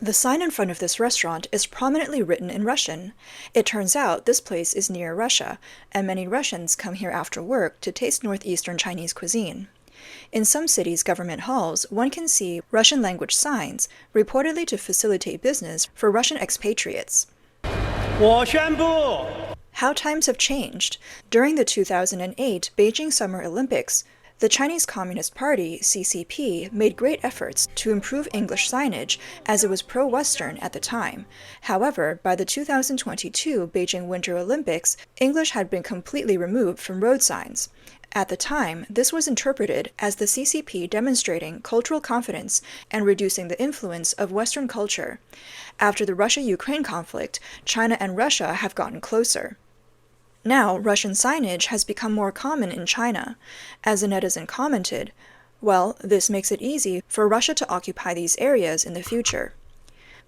The sign in front of this restaurant is prominently written in Russian. It turns out this place is near Russia, and many Russians come here after work to taste Northeastern Chinese cuisine. In some cities' government halls, one can see Russian language signs, reportedly to facilitate business for Russian expatriates. 我宣布 How times have changed. During the 2008 Beijing Summer Olympics, the Chinese Communist Party, CCP, made great efforts to improve English signage as it was pro-Western at the time. However, by the 2022 Beijing Winter Olympics, English had been completely removed from road signs. At the time, this was interpreted as the CCP demonstrating cultural confidence and reducing the influence of Western culture. After the Russia-Ukraine conflict, China and Russia have gotten closer. Now, Russian signage has become more common in China. As a netizen commented, well, this makes it easy for Russia to occupy these areas in the future.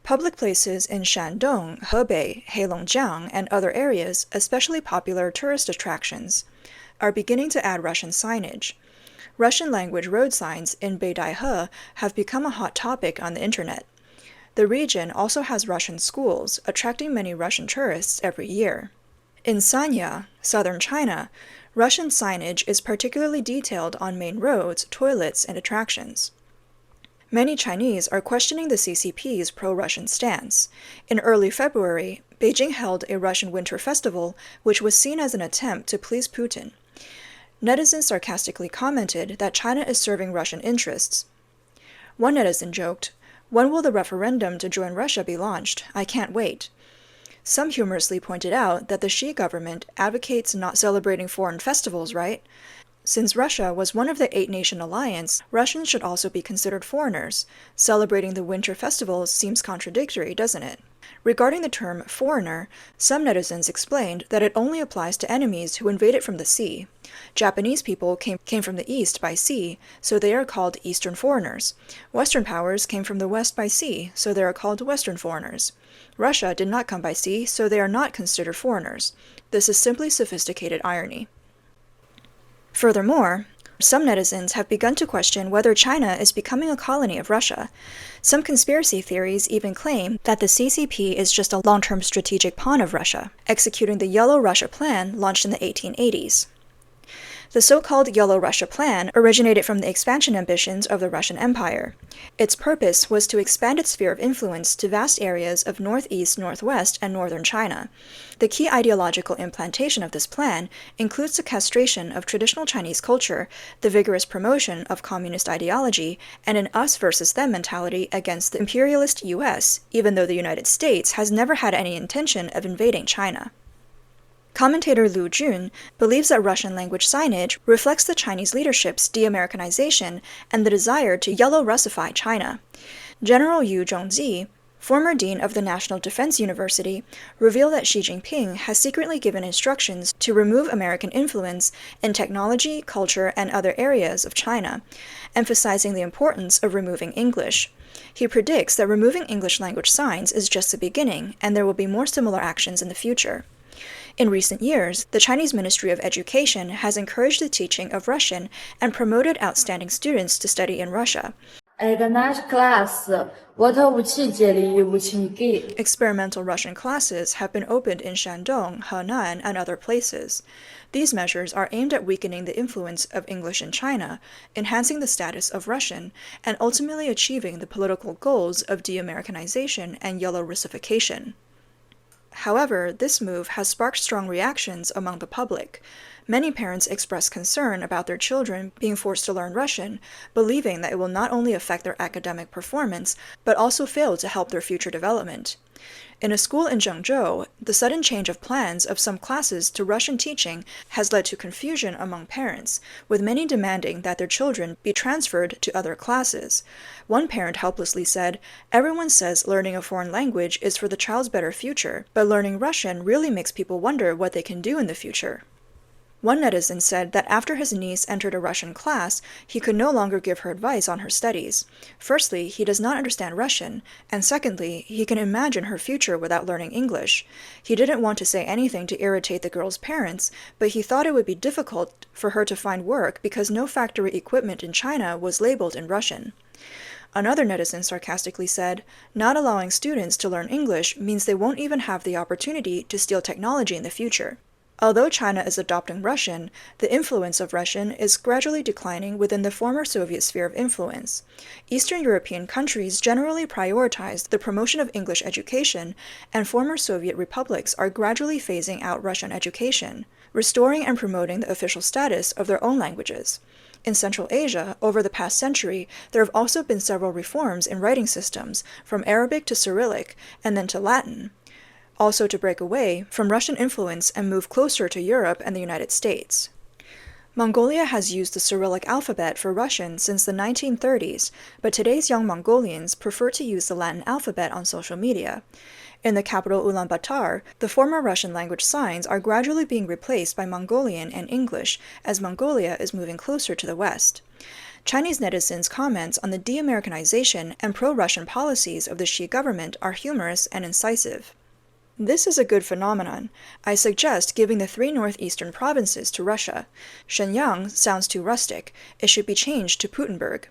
Public places in Shandong, Hebei, Heilongjiang, and other areas, especially popular tourist attractions, are beginning to add Russian signage. Russian language road signs in Beidaihe have become a hot topic on the internet. The region also has Russian schools, attracting many Russian tourists every year. In Sanya, southern China, Russian signage is particularly detailed on main roads, toilets, and attractions. Many Chinese are questioning the CCP's pro-Russian stance. In early February, Beijing held a Russian Winter Festival, which was seen as an attempt to please Putin. Netizens sarcastically commented that China is serving Russian interests. One netizen joked, "When will the referendum to join Russia be launched? I can't wait." Some humorously pointed out that the Xi government advocates not celebrating foreign festivals, right? Since Russia was one of the 8-nation alliance, Russians should also be considered foreigners. Celebrating the winter festivals seems contradictory, doesn't it? Regarding the term foreigner, some netizens explained that it only applies to enemies who invaded from the sea. Japanese people came from the east by sea, so they are called Eastern foreigners. Western powers came from the west by sea, so they are called Western foreigners. Russia did not come by sea, so they are not considered foreigners. This is simply sophisticated irony. Furthermore, some netizens have begun to question whether China is becoming a colony of Russia. Some conspiracy theories even claim that the CCP is just a long-term strategic pawn of Russia, executing the Yellow Russia Plan launched in the 1880s. The so-called Yellow Russia Plan originated from the expansion ambitions of the Russian Empire. Its purpose was to expand its sphere of influence to vast areas of northeast, northwest, and northern China. The key ideological implantation of this plan includes the castration of traditional Chinese culture, the vigorous promotion of communist ideology, and an us versus them mentality against the imperialist US, even though the United States has never had any intention of invading China. Commentator Lu Jun believes that Russian language signage reflects the Chinese leadership's de-Americanization and the desire to yellow Russify China. General Yu Zhongzi, former dean of the National Defense University, revealed that Xi Jinping has secretly given instructions to remove American influence in technology, culture, and other areas of China, emphasizing the importance of removing English. He predicts that removing English language signs is just the beginning, and there will be more similar actions in the future. In recent years, the Chinese Ministry of Education has encouraged the teaching of Russian and promoted outstanding students to study in Russia. Experimental Russian classes have been opened in Shandong, Henan, and other places. These measures are aimed at weakening the influence of English in China, enhancing the status of Russian, and ultimately achieving the political goals of de-Americanization and yellow Russification. However, this move has sparked strong reactions among the public. Many parents express concern about their children being forced to learn Russian, believing that it will not only affect their academic performance, but also fail to help their future development. In a school in Zhengzhou, the sudden change of plans of some classes to Russian teaching has led to confusion among parents, with many demanding that their children be transferred to other classes. One parent helplessly said, "Everyone says learning a foreign language is for the child's better future, but learning Russian really makes people wonder what they can do in the future." One netizen said that after his niece entered a Russian class, he could no longer give her advice on her studies. Firstly, he does not understand Russian, and secondly, he can imagine her future without learning English. He didn't want to say anything to irritate the girl's parents, but he thought it would be difficult for her to find work because no factory equipment in China was labeled in Russian. Another netizen sarcastically said, "Not allowing students to learn English means they won't even have the opportunity to steal technology in the future." Although China is adopting Russian, the influence of Russian is gradually declining within the former Soviet sphere of influence. Eastern European countries generally prioritize the promotion of English education, and former Soviet republics are gradually phasing out Russian education, restoring and promoting the official status of their own languages. In Central Asia, over the past century, there have also been several reforms in writing systems, from Arabic to Cyrillic, and then to Latin, also to break away from Russian influence and move closer to Europe and the United States. Mongolia has used the Cyrillic alphabet for Russian since the 1930s, but today's young Mongolians prefer to use the Latin alphabet on social media. In the capital Ulaanbaatar, the former Russian language signs are gradually being replaced by Mongolian and English as Mongolia is moving closer to the West. Chinese netizens' comments on the de-Americanization and pro-Russian policies of the Xi government are humorous and incisive. "This is a good phenomenon. I suggest giving the 3 northeastern provinces to Russia. Shenyang sounds too rustic. It should be changed to Putinburg.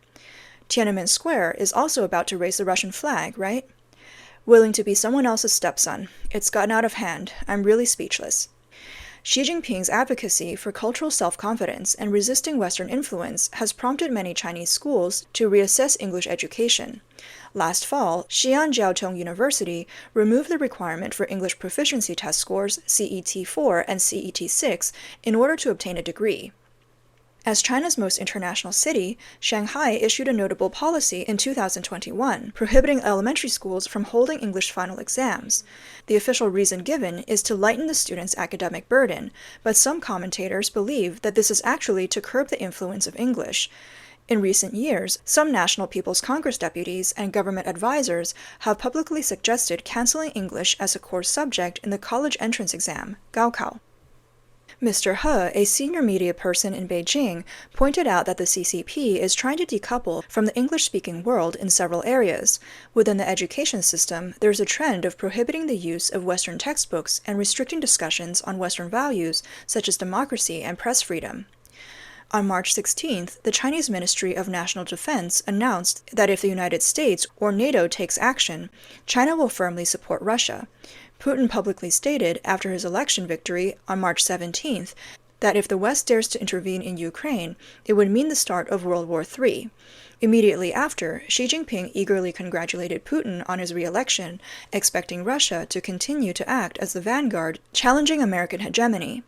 Tiananmen Square is also about to raise the Russian flag, right? Willing to be someone else's stepson. It's gotten out of hand. I'm really speechless." Xi Jinping's advocacy for cultural self-confidence and resisting Western influence has prompted many Chinese schools to reassess English education. Last fall, Xi'an Jiaotong University removed the requirement for English proficiency test scores CET4 and CET6 in order to obtain a degree. As China's most international city, Shanghai issued a notable policy in 2021 prohibiting elementary schools from holding English final exams. The official reason given is to lighten the students' academic burden, but some commentators believe that this is actually to curb the influence of English. In recent years, some National People's Congress deputies and government advisors have publicly suggested canceling English as a core subject in the college entrance exam, Gaokao. Mr. He, a senior media person in Beijing, pointed out that the CCP is trying to decouple from the English-speaking world in several areas. Within the education system, there's a trend of prohibiting the use of Western textbooks and restricting discussions on Western values such as democracy and press freedom. On March 16th, the Chinese Ministry of National Defense announced that if the United States or NATO takes action, China will firmly support Russia. Putin publicly stated after his election victory on March 17th that if the West dares to intervene in Ukraine, it would mean the start of World War III. Immediately after, Xi Jinping eagerly congratulated Putin on his re-election, expecting Russia to continue to act as the vanguard, challenging American hegemony.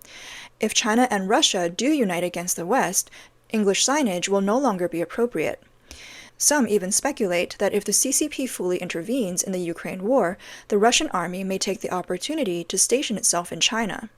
If China and Russia do unite against the West, English signage will no longer be appropriate. Some even speculate that if the CCP fully intervenes in the Ukraine war, the Russian army may take the opportunity to station itself in China.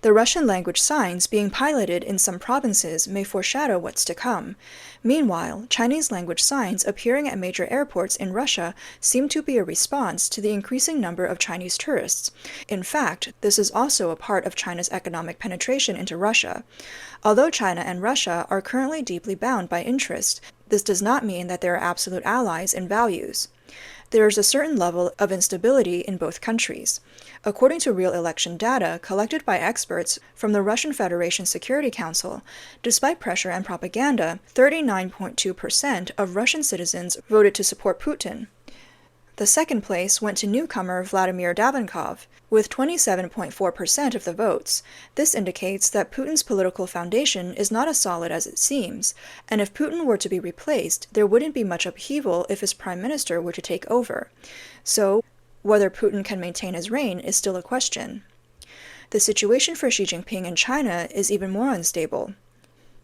The Russian language signs being piloted in some provinces may foreshadow what's to come. Meanwhile, Chinese language signs appearing at major airports in Russia seem to be a response to the increasing number of Chinese tourists. In fact, this is also a part of China's economic penetration into Russia. Although China and Russia are currently deeply bound by interest, this does not mean that they are absolute allies in values. There is a certain level of instability in both countries. According to real election data collected by experts from the Russian Federation Security Council, despite pressure and propaganda, 39.2% of Russian citizens voted to support Putin. The second place went to newcomer Vladimir Davankov, with 27.4% of the votes. This indicates that Putin's political foundation is not as solid as it seems, and if Putin were to be replaced, there wouldn't be much upheaval if his prime minister were to take over. So, whether Putin can maintain his reign is still a question. The situation for Xi Jinping in China is even more unstable.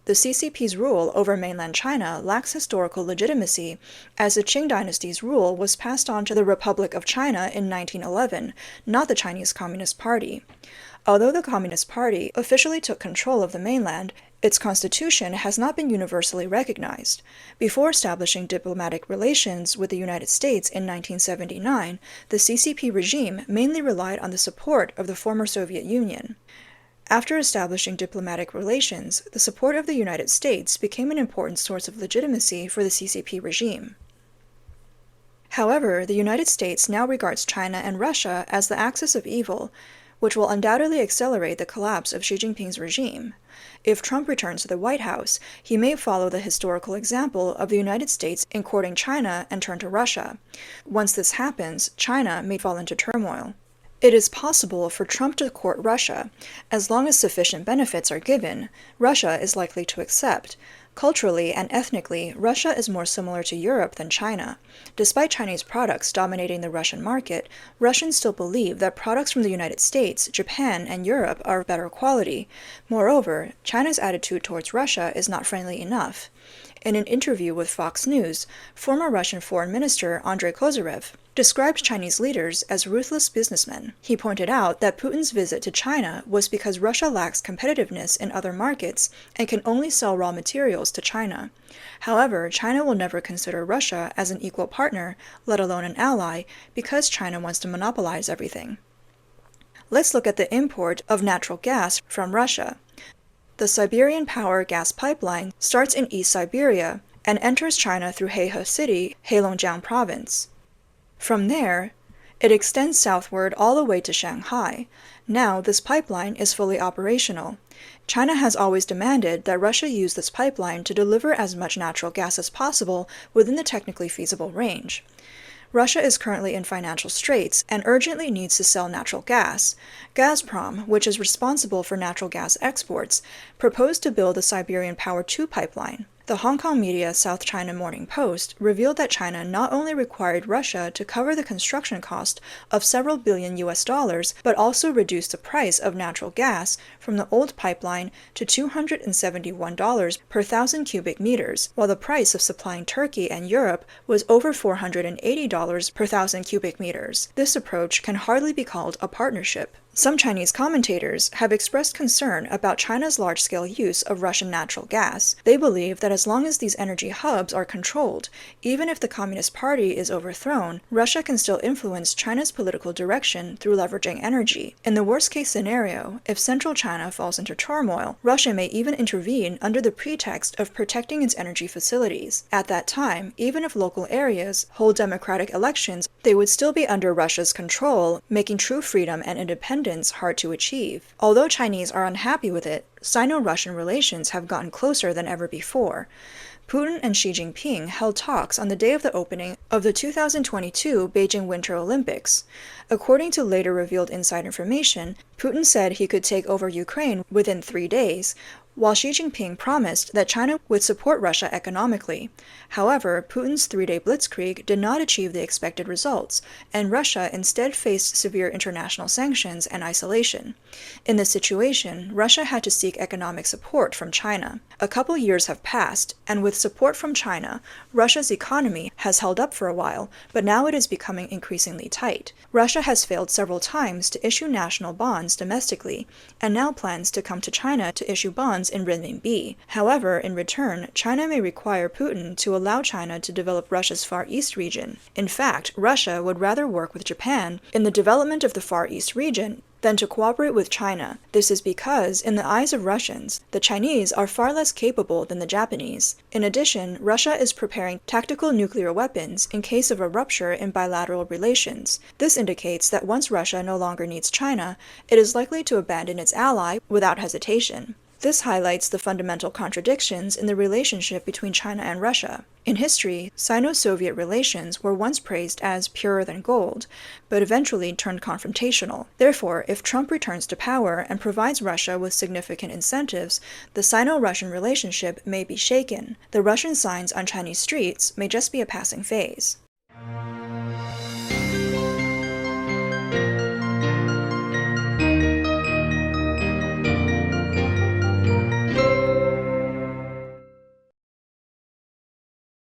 The CCP's rule over mainland China lacks historical legitimacy, as the Qing dynasty's rule was passed on to the Republic of China in 1911, not the Chinese Communist Party. Although the Communist Party officially took control of the mainland, its constitution has not been universally recognized. Before establishing diplomatic relations with the United States in 1979, the CCP regime mainly relied on the support of the former Soviet Union. After establishing diplomatic relations, the support of the United States became an important source of legitimacy for the CCP regime. However, the United States now regards China and Russia as the axis of evil. which will undoubtedly accelerate the collapse of Xi Jinping's regime. If Trump returns to the White House, he may follow the historical example of the United States in courting China and turn to Russia. Once this happens, China may fall into turmoil. It is possible for Trump to court Russia. As long as sufficient benefits are given, Russia is likely to accept. Culturally and ethnically, Russia is more similar to Europe than China. Despite Chinese products dominating the Russian market, Russians still believe that products from the United States, Japan, and Europe are of better quality. Moreover, China's attitude towards Russia is not friendly enough. In an interview with Fox News, former Russian Foreign Minister Andrei Kozyrev described Chinese leaders as ruthless businessmen. He pointed out that Putin's visit to China was because Russia lacks competitiveness in other markets and can only sell raw materials to China. However, China will never consider Russia as an equal partner, let alone an ally, because China wants to monopolize everything. Let's look at the import of natural gas from Russia. The Siberian Power Gas Pipeline starts in East Siberia and enters China through Heihe City, Heilongjiang Province. From there, it extends southward all the way to Shanghai. Now, this pipeline is fully operational. China has always demanded that Russia use this pipeline to deliver as much natural gas as possible within the technically feasible range. Russia is currently in financial straits and urgently needs to sell natural gas. Gazprom, which is responsible for natural gas exports, proposed to build the Siberian Power 2 pipeline. The Hong Kong media South China Morning Post revealed that China not only required Russia to cover the construction cost of several billion US, but also reduced the price of natural gas from the old pipeline to $271 per thousand cubic meters, while the price of supplying Turkey and Europe was over $480 per thousand cubic meters. This approach can hardly be called a partnership. Some Chinese commentators have expressed concern about China's large-scale use of Russian natural gas. They believe that as long as these energy hubs are controlled, even if the Communist Party is overthrown, Russia can still influence China's political direction through leveraging energy. In the worst-case scenario, if central China falls into turmoil, Russia may even intervene under the pretext of protecting its energy facilities. At that time, even if local areas hold democratic elections, they would still be under Russia's control, making true freedom and independence hard to achieve. Although Chinese are unhappy with it, Sino-Russian relations have gotten closer than ever before. Putin and Xi Jinping held talks on the day of the opening of the 2022 Beijing Winter Olympics. According to later revealed inside information, Putin said he could take over Ukraine within 3 days, while Xi Jinping promised that China would support Russia economically. However, Putin's 3-day blitzkrieg did not achieve the expected results, and Russia instead faced severe international sanctions and isolation. In this situation, Russia had to seek economic support from China. A couple years have passed, and with support from China, Russia's economy has held up for a while, but now it is becoming increasingly tight. Russia has failed several times to issue national bonds domestically, and now plans to come to China to issue bonds in renminbi. However, in return, China may require Putin to allow China to develop Russia's Far East region. In fact, Russia would rather work with Japan in the development of the Far East region than to cooperate with China. This is because, in the eyes of Russians, the Chinese are far less capable than the Japanese. In addition, Russia is preparing tactical nuclear weapons in case of a rupture in bilateral relations. This indicates that once Russia no longer needs China, it is likely to abandon its ally without hesitation. This highlights the fundamental contradictions in the relationship between China and Russia. In history, Sino-Soviet relations were once praised as purer than gold, but eventually turned confrontational. Therefore, if Trump returns to power and provides Russia with significant incentives, the Sino-Russian relationship may be shaken. The Russian signs on Chinese streets may just be a passing phase.